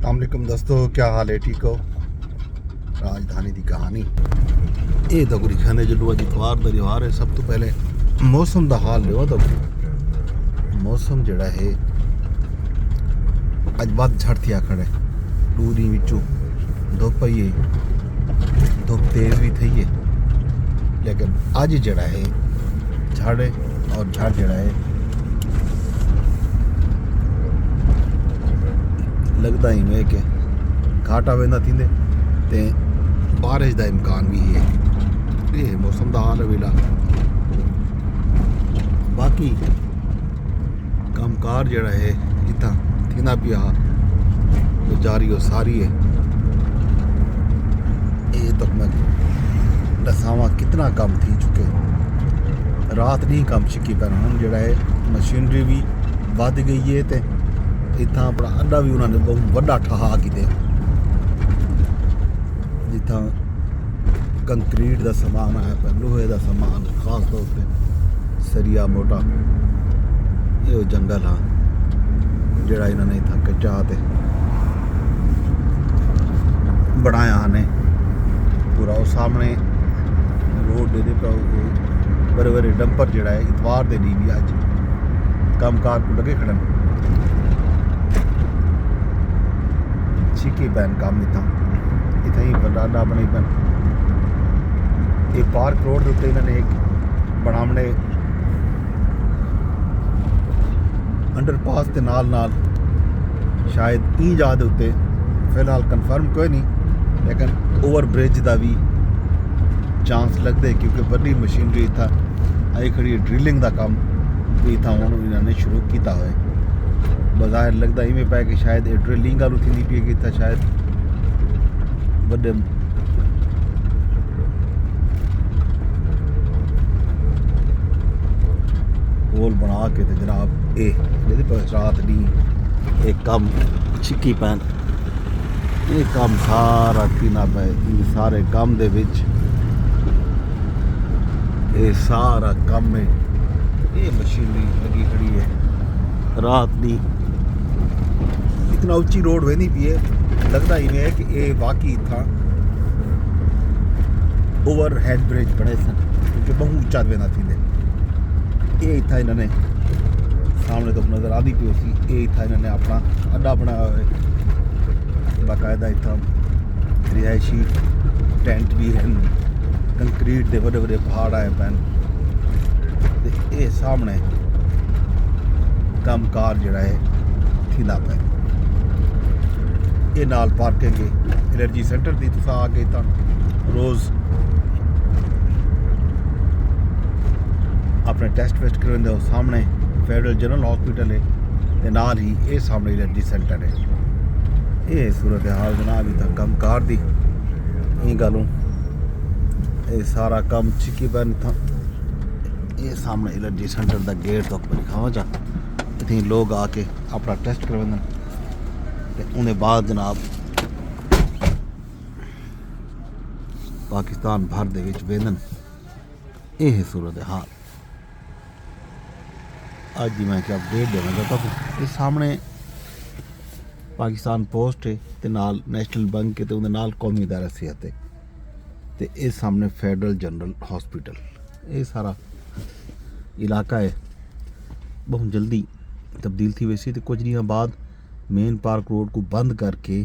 अस्सलाम वालेकुम दोस्तों, क्या हाल है? ठीक हो? राजधानी की कहानी ये तो कुछ खाने जो अज इतवार का त्यौहार है। सब तो पहले मौसम का हाल लो। तो मौसम जड़ा है अज बद झड़ थिया खड़े दूरी विचों धुप आई है, धुप तेज भी थी है, लेकिन अज जड़ा है झड़ है और झड़ जड़ा है लगता ही में कि घाटा वेंदा थींदे ते बारिश का इम्कान भी है। ये मौसम का हाल है वेला। बाकी कामकार जड़ा है इतना थींदा पिया तो जारी और सारी है। ये तो मैं दसावा कितना कम थी चुके, रात नहीं कम छिकी पर हम जड़ा है मशीनरी भी बढ़ गई है। तो इतना अपना अड्डा भी उन्होंने बहुत बड़ा ठहा किते जिथा कंक्रीट का समान आया पर लोहे का समान खास तौर पर सरिया मोटा ये जंगल हाँ जड़ा इन्होंने इतना कच्चा बनाया ने पूरा। और सामने रोड दे बड़े बड़े डंपर जड़ा है इतवार के दी भी अज कामकार को लगे खड़न छिकी पैन काम इतना ही डाडा बनी पैन। ये पार्क रोड के उत्ते इन्होंने एक बनावने अंडरपास के नाल शायद ई जाद उत्ते फिलहाल कन्फर्म कोई नहीं, लेकिन ओवर ब्रिज का भी चांस लगता है क्योंकि बड़ी मशीनरी इतना आई खड़ी ड्रिलिंग का काम भी इतना हूँ इन्होंने शुरू किया है। बाजार लगता इवें पै कि शायद ड्रिलिंग आलू थी पी कि शायद बड़े होल बना के तो जनाब ये रात नहीं एक कम छिकी पैन ये काम सारा कीना पे सारे काम दे विच ये सारा काम में ये मशीनरी लगी खड़ी है। रात दी इतना उच्ची रोड वेंदी पी है, लगता ही है कि ये वाकई था ओवर हेड ब्रिज बने सन क्योंकि बहुत ऊंचा वेंदा थी। ये था इन्होंने सामने तो नज़र आती पी सी ये था इन्होंने अपना अड्डा बनाया हुआ बाकायदा इतना रिहायशी टेंट भी हैं, कंक्रीट के बड़े बड़े पहाड़ आए पैन। ये सामने कामकार जड़ा है थींदा पे ये नाल पार्किंग एलर्जी सेंटर की तुस आ के रोज़ अपने टेस्ट वेस्ट करवाते हो। सामने फेडरल जनरल हॉस्पिटल है ते नाल ही ये सामने एलर्जी सेंटर है। ये सूरत हाल जनाब इतना कामकार दी ये गलों ये सारा काम छिकी पैन था। ये सामने एलर्जी सेंटर का गेट तो दिखावा चा इतने लोग आके अपना टेस्ट करवाते उन्हें बाद जनाब पाकिस्तान भर दे विच वेंदन। ये है सूरत हाल अज की मैं क्या अपडेट देना चाहता हूँ। इस सामने पाकिस्तान पोस्ट है ते नाल नेशनल बैंक है तो उन्हें नाल कौमी इदारा सेहत है ते इस सामने फेडरल जनरल हॉस्पिटल। ये सारा इलाका है बहुत जल्दी तब्दील थी वैसी तो कुछ दिन बाद मेन पार्क रोड को बंद करके